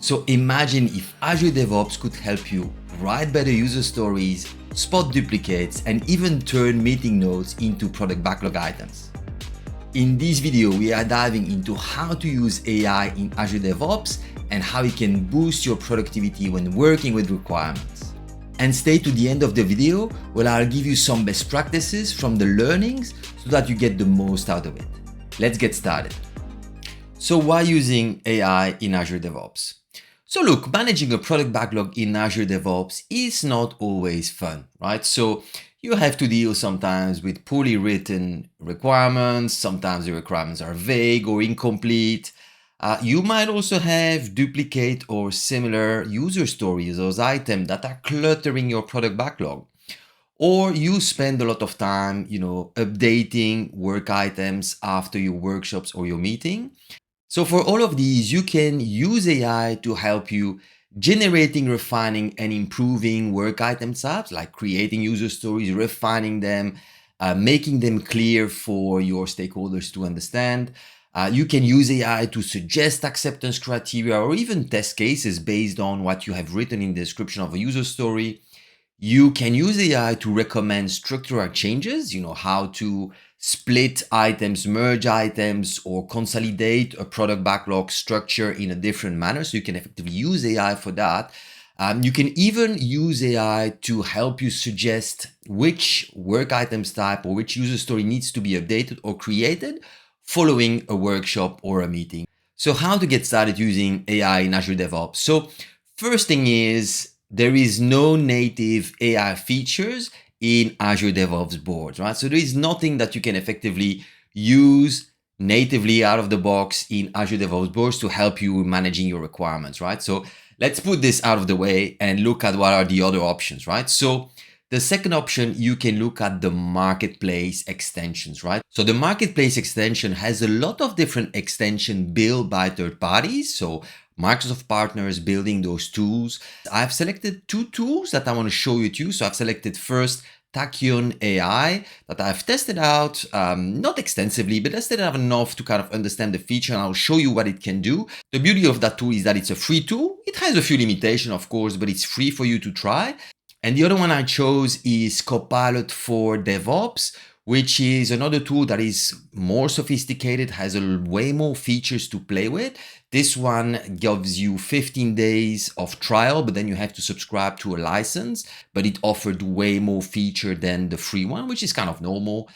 So imagine if Azure DevOps could help you write better user stories, spot duplicates, and even turn meeting notes into product backlog items. In this video, we are diving into how to use AI in Azure DevOps and how it can boost your productivity when working with requirements. And stay to the end of the video where I'll give you some best practices from the learnings so that you get the most out of it. Let's get started. So why using AI in Azure DevOps? So look, managing a product backlog in Azure DevOps is not always fun, right? So you have to deal sometimes with poorly written requirements. Sometimes the requirements are vague or incomplete. You might also have duplicate or similar user stories, those items that are cluttering your product backlog. Or you spend a lot of time, updating work items after your workshops or your meeting. So for all of these, you can use AI to help you generating, refining, and improving work item types, like creating user stories, refining them, making them clear for your stakeholders to understand. You can use AI to suggest acceptance criteria or even test cases based on what you have written in the description of a user story. You can use AI to recommend structural changes, how to split items, merge items, or consolidate a product backlog structure in a different manner. So you can effectively use AI for that. You can even use AI to help you suggest which work items type or which user story needs to be updated or created following a workshop or a meeting. So how to get started using AI in Azure DevOps? So first thing is, there is no native AI features in Azure DevOps boards, right? So there is nothing that you can effectively use natively out of the box in Azure DevOps boards to help you managing your requirements, right? So let's put this out of the way and look at what are the other options, right? So the second option, you can look at the marketplace extensions, right? So the marketplace extension has a lot of different extensions built by third parties. So Microsoft partners building those tools. I've selected two tools that I want to show you to. So I've selected first Tachyon AI that I've tested out, not extensively, but tested out enough to kind of understand the feature, and I'll show you what it can do. The beauty of that tool is that it's a free tool. It has a few limitations, of course, but it's free for you to try. And the other one I chose is Copilot for DevOps, which is another tool that is more sophisticated, has way more features to play with. This one gives you 15 days of trial, but then you have to subscribe to a license, but it offered way more feature than the free one, which is kind of normal.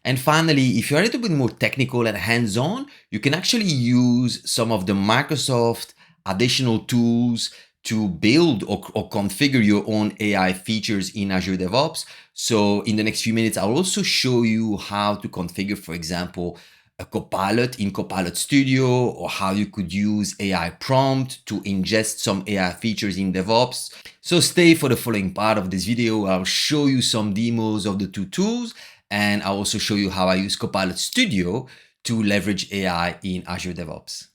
And finally, if you're a little bit more technical and hands-on, you can actually use some of the Microsoft additional tools to build or configure your own AI features in Azure DevOps. So in the next few minutes, I'll also show you how to configure, for example, a Copilot in Copilot Studio, or how you could use AI prompt to ingest some AI features in DevOps. So stay for the following part of this video. I'll show you some demos of the two tools, and I'll also show you how I use Copilot Studio to leverage AI in Azure DevOps.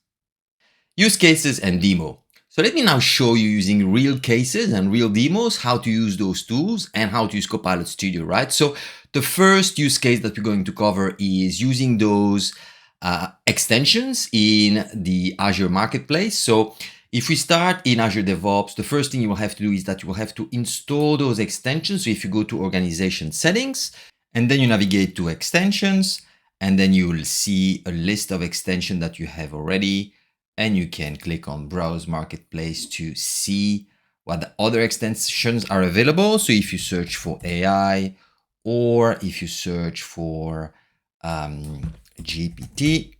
Use cases and demo. So let me now show you using real cases and real demos how to use those tools and how to use Copilot Studio, right? So the first use case that we're going to cover is using those extensions in the Azure Marketplace. So if we start in Azure DevOps, the first thing you will have to do is that you will have to install those extensions. So if you go to Organization Settings, and then you navigate to Extensions, and then you will see a list of extensions that you have already. And you can click on Browse Marketplace to see what the other extensions are available. So if you search for AI, or if you search for GPT,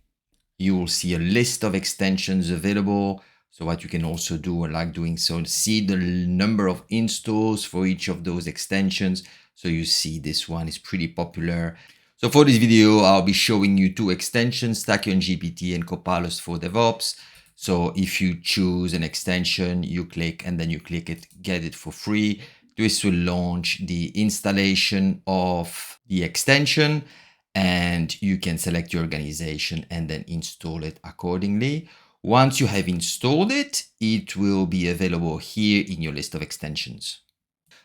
you will see a list of extensions available. So what you can also do, like doing so, see the number of installs for each of those extensions. So you see this one is pretty popular. So for this video, I'll be showing you two extensions, Tachyon GPT and Copilot for DevOps. So if you choose an extension, you click and then you click it, get it for free. This will launch the installation of the extension, and you can select your organization and then install it accordingly. Once you have installed it, it will be available here in your list of extensions.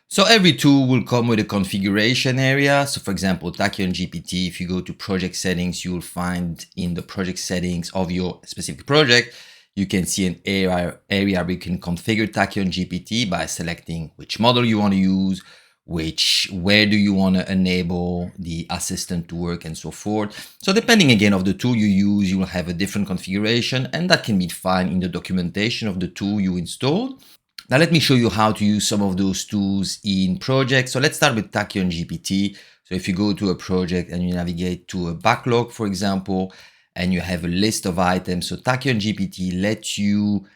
So every tool will come with a configuration area. So for example, Tachyon GPT, if you go to project settings, you will find in the project settings of your specific project, You can see an area where you can configure Tachyon GPT by selecting which model you want to use, where do you want to enable the assistant to work, and so forth. So depending again of the tool you use, you will have a different configuration, and that can be defined in the documentation of the tool you installed. Now let me show you how to use some of those tools in projects. So let's start with Tachyon GPT. So if you go to a project and you navigate to a backlog, for example, and you have a list of items, so Tachyon GPT lets you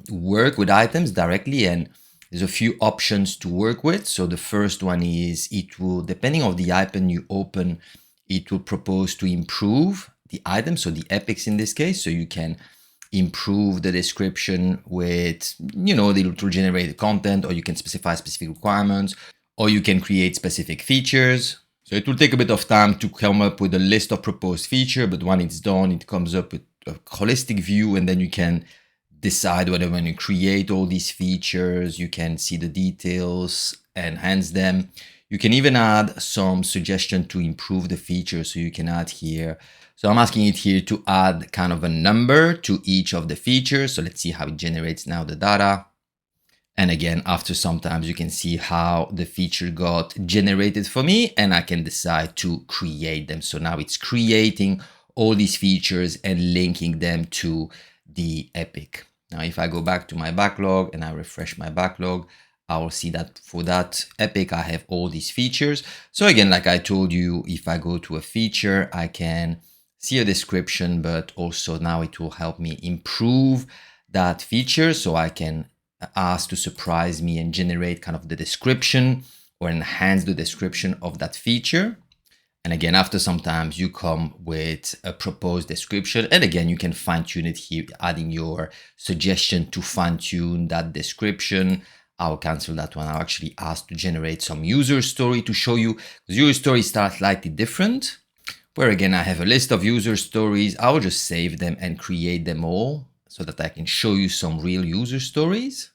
work with items directly, and there's a few options to work with. So the first one is it will, depending on the item you open, it will propose to improve the item, so the epics in this case. So you can improve the description with, it will generate the content, or you can specify specific requirements, or you can create specific features. So it will take a bit of time to come up with a list of proposed features, but when it's done, it comes up with a holistic view, and then you can decide whether when you create all these features, you can see the details, enhance them. You can even add some suggestion to improve the feature. So you can add here. So I'm asking it here to add kind of a number to each of the features. So let's see how it generates now the data. And again, after sometimes you can see how the feature got generated for me, and I can decide to create them. So now it's creating all these features and linking them to the epic. Now, if I go back to my backlog and I refresh my backlog, I will see that for that epic, I have all these features. So again, like I told you, if I go to a feature, I can see a description, but also now it will help me improve that feature. So I can ask to surprise me and generate kind of the description or enhance the description of that feature. And again, after sometimes you come with a proposed description, and again, you can fine tune it here, adding your suggestion to fine tune that description. I'll cancel that one. I'll actually ask to generate some user story to show you, because user stories start slightly different, where again, I have a list of user stories. I'll just save them and create them all so that I can show you some real user stories.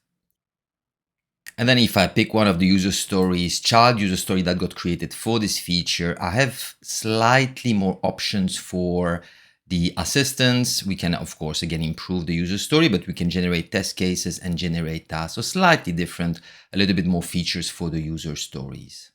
And then if I pick one of the user stories, child user story that got created for this feature, I have slightly more options for the assistants. We can, of course, again, improve the user story, but we can generate test cases and generate tasks. So slightly different, a little bit more features for the user stories.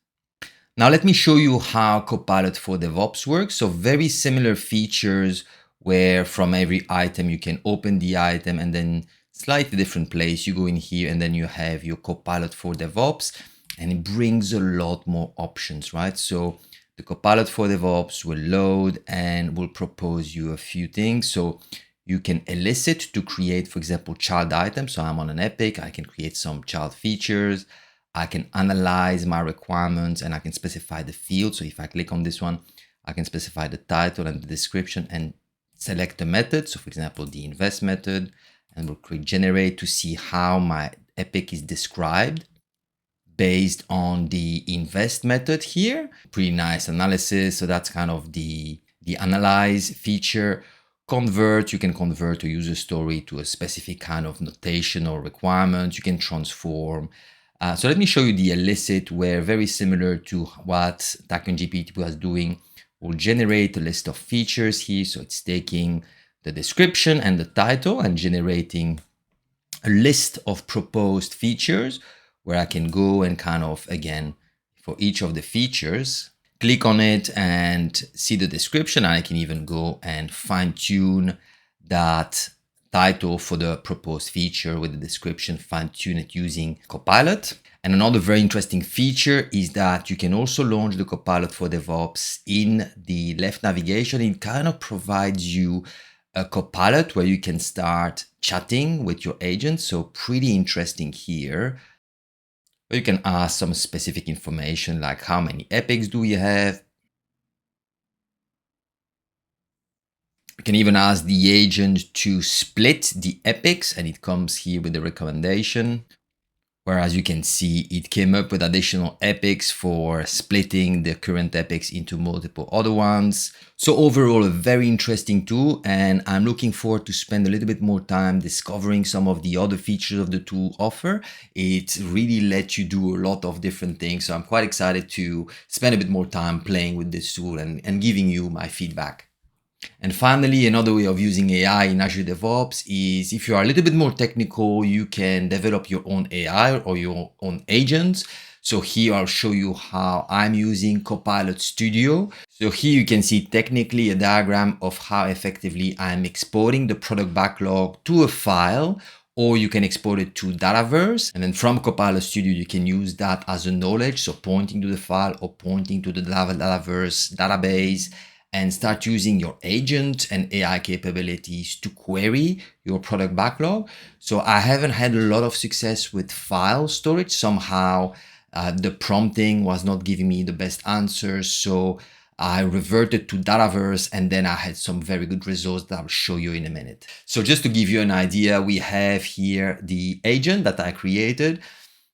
Now, let me show you how Copilot for DevOps works. So very similar features where from every item, you can open the item and then slightly different place. You go in here and then you have your Copilot for DevOps, and it brings a lot more options, right? So the Copilot for DevOps will load and will propose you a few things. So you can elicit to create, for example, child items. So I'm on an epic, I can create some child features. I can analyze my requirements and I can specify the field. So if I click on this one, I can specify the title and the description and select the method. So for example, the invest method, and we'll click generate to see how my epic is described based on the invest method here. Pretty nice analysis. So that's kind of the analyze feature. Convert, you can convert a user story to a specific kind of notation or requirement. You can transform. So let me show you the elicit, where very similar to what Tachyon GPT was doing, we'll generate a list of features here. So it's taking the description and the title and generating a list of proposed features where I can go and kind of, again, for each of the features, click on it and see the description. I can even go and fine tune that title for the proposed feature with the description, fine tune it using Copilot. And another very interesting feature is that you can also launch the Copilot for DevOps in the left navigation. It kind of provides you a Copilot where you can start chatting with your agent. So pretty interesting here. You can ask some specific information like how many epics do you have? You can even ask the agent to split the epics, and it comes here with the recommendation. Whereas you can see it came up with additional epics for splitting the current epics into multiple other ones. So overall, a very interesting tool, and I'm looking forward to spend a little bit more time discovering some of the other features of the tool offer. It really lets you do a lot of different things. So I'm quite excited to spend a bit more time playing with this tool and giving you my feedback. And finally, another way of using AI in Azure DevOps is if you are a little bit more technical, you can develop your own AI or your own agents. So here I'll show you how I'm using Copilot Studio. So here you can see technically a diagram of how effectively I'm exporting the product backlog to a file, or you can export it to Dataverse. And then from Copilot Studio, you can use that as a knowledge. So pointing to the file or pointing to the Dataverse database, and start using your agent and AI capabilities to query your product backlog. So I haven't had a lot of success with file storage. Somehow the prompting was not giving me the best answers. So I reverted to Dataverse, and then I had some very good results that I'll show you in a minute. So just to give you an idea, we have here the agent that I created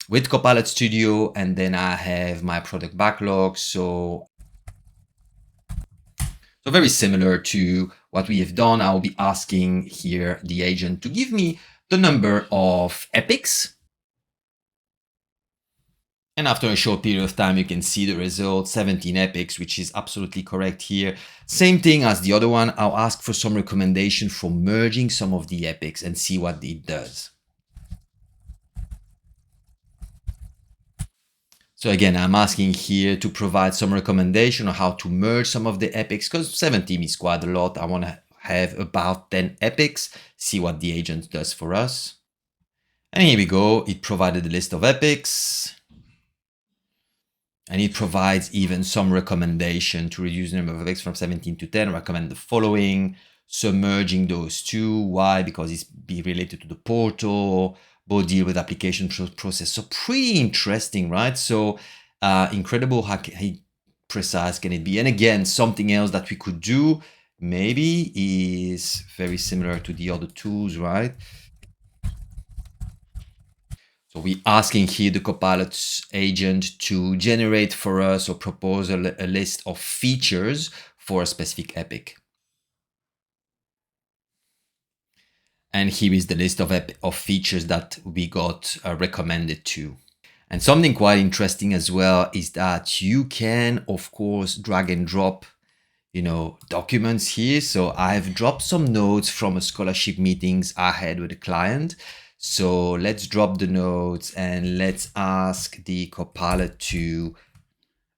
with Copilot Studio, and then I have my product backlog. So very similar to what we have done, I'll be asking here the agent to give me the number of epics. And after a short period of time, you can see the result, 17 epics, which is absolutely correct here. Same thing as the other one. I'll ask for some recommendation for merging some of the epics and see what it does. So again, I'm asking here to provide some recommendation on how to merge some of the epics, because 17 is quite a lot. I want to have about 10 epics, see what the agent does for us. And here we go. It provided a list of epics. And it provides even some recommendation to reduce the number of epics from 17 to 10. Recommend the following, submerging those two. Why? Because it's be related to the portal, both deal with application process. So pretty interesting, right? So incredible how precise can it be? And again, something else that we could do maybe is very similar to the other tools, right? So we're asking here the Copilot agent to generate for us or propose a list of features for a specific epic. And here is the list of features that we got recommended to. And something quite interesting as well is that you can, of course, drag and drop, documents here. So I've dropped some notes from a scholarship meetings I had with a client. So let's drop the notes and let's ask the Copilot to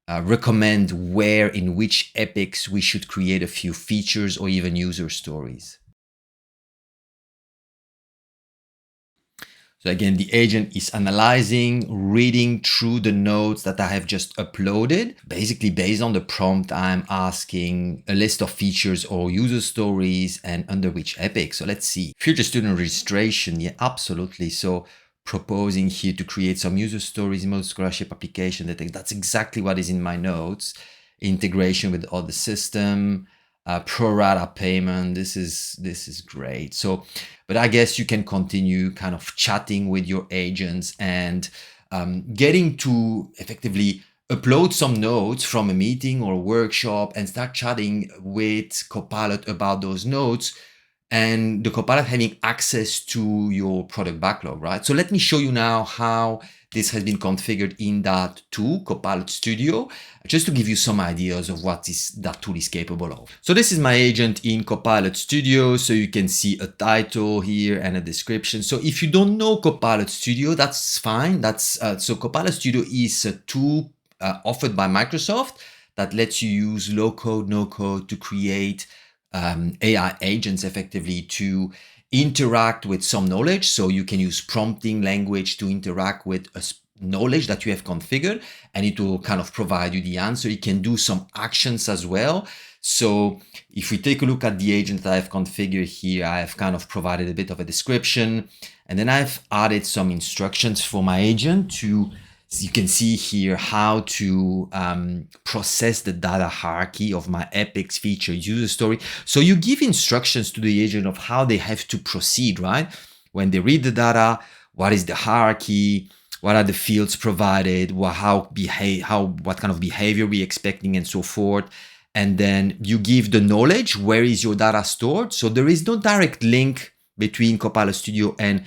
recommend where in which epics we should create a few features or even user stories. So again, the agent is analyzing, reading through the notes that I have just uploaded. Basically, based on the prompt, I'm asking a list of features or user stories and under which epic. So let's see. Future student registration. Yeah, absolutely. So proposing here to create some user stories in most scholarship application. That's exactly what is in my notes. Integration with other system. Pro rata payment. This is great. So, but I guess you can continue kind of chatting with your agents and getting to effectively upload some notes from a meeting or a workshop and start chatting with Copilot about those notes, and the Copilot having access to your product backlog, right? So let me show you now how this has been configured in that tool, Copilot Studio, just to give you some ideas of what that tool is capable of. So this is my agent in Copilot Studio. So you can see a title here and a description. So if you don't know Copilot Studio, that's fine. So Copilot Studio is a tool offered by Microsoft that lets you use low code, no code to create AI agents effectively to interact with some knowledge. So you can use prompting language to interact with a knowledge that you have configured, and it will kind of provide you the answer. You can do some actions as well. So if we take a look at the agent that I've configured here, I've kind of provided a bit of a description, and then I've added some instructions for my agent to, so you can see here how to process the data hierarchy of my epics feature user story. So you give instructions to the agent of how they have to proceed, right? When they read the data, what is the hierarchy? What are the fields provided? What kind of behavior we're expecting and so forth. And then you give the knowledge, where is your data stored? So there is no direct link between Copilot Studio and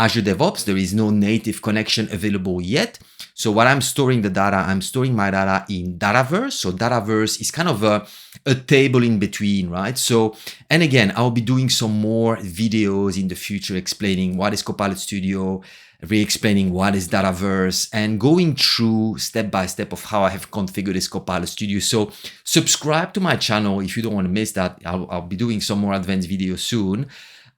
Azure DevOps, there is no native connection available yet. So when I'm storing the data, I'm storing my data in Dataverse. So Dataverse is kind of a table in between, right? So, and again, I'll be doing some more videos in the future explaining what is Copilot Studio, re-explaining what is Dataverse, and going through step by step of how I have configured this Copilot Studio. So subscribe to my channel if you don't want to miss that. I'll be doing some more advanced videos soon.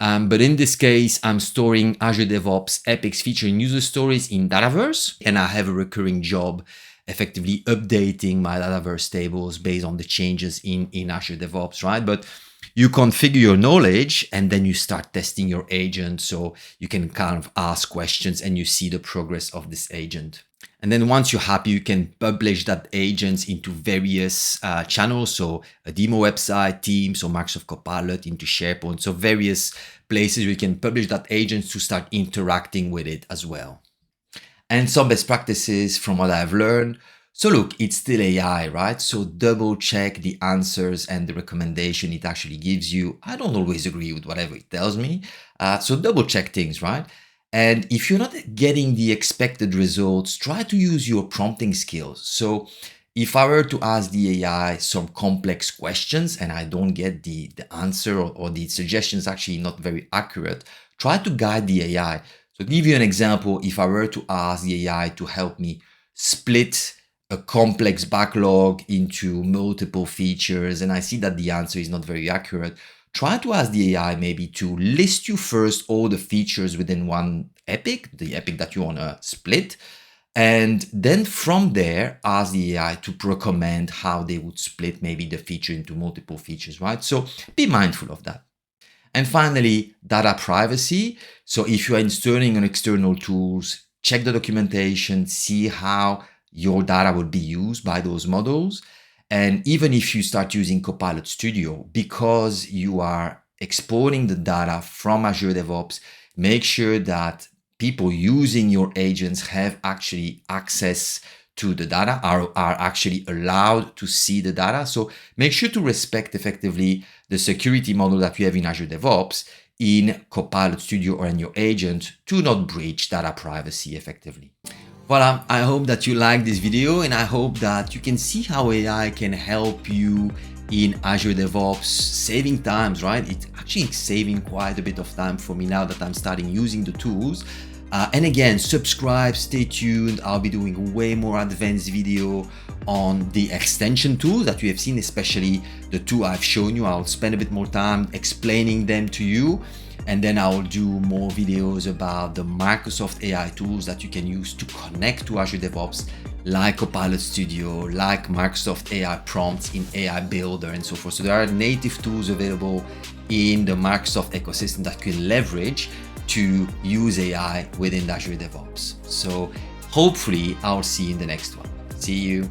But in this case, I'm storing Azure DevOps epics feature and user stories in Dataverse, and I have a recurring job effectively updating my Dataverse tables based on the changes in Azure DevOps, right? But you configure your knowledge and then you start testing your agent, so you can kind of ask questions and you see the progress of this agent. And then once you're happy, you can publish that agents into various channels. So a demo website, Teams, or Microsoft Copilot, into SharePoint. So various places where you can publish that agents to start interacting with it as well. And some best practices from what I've learned. So look, it's still AI, right? So double check the answers and the recommendation it actually gives you. I don't always agree with whatever it tells me. So double check things, right? And if you're not getting the expected results, try to use your prompting skills. So if I were to ask the AI some complex questions and I don't get the answer or the suggestions actually not very accurate, try to guide the AI. So to give you an example, if I were to ask the AI to help me split a complex backlog into multiple features and I see that the answer is not very accurate, try to ask the AI maybe to list you first all the features within one epic, the epic that you want to split. And then from there, ask the AI to recommend how they would split maybe the feature into multiple features, right? So be mindful of that. And finally, data privacy. So if you are installing on external tools, check the documentation, see how your data will be used by those models. And even if you start using Copilot Studio, because you are exporting the data from Azure DevOps, make sure that people using your agents have actually access to the data, are actually allowed to see the data. So make sure to respect effectively the security model that we have in Azure DevOps in Copilot Studio or in your agent to not breach data privacy effectively. Voila, I hope that you like this video and I hope that you can see how AI can help you in Azure DevOps, saving times, right? It's actually saving quite a bit of time for me now that I'm starting using the tools. And again, subscribe, stay tuned. I'll be doing way more advanced video on the extension tools that you have seen, especially the two I've shown you. I'll spend a bit more time explaining them to you. And then I'll do more videos about the Microsoft AI tools that you can use to connect to Azure DevOps, like Copilot Studio, like Microsoft AI prompts in AI Builder and so forth. So there are native tools available in the Microsoft ecosystem that you can leverage to use AI within Azure DevOps. So hopefully I'll see you in the next one. See you.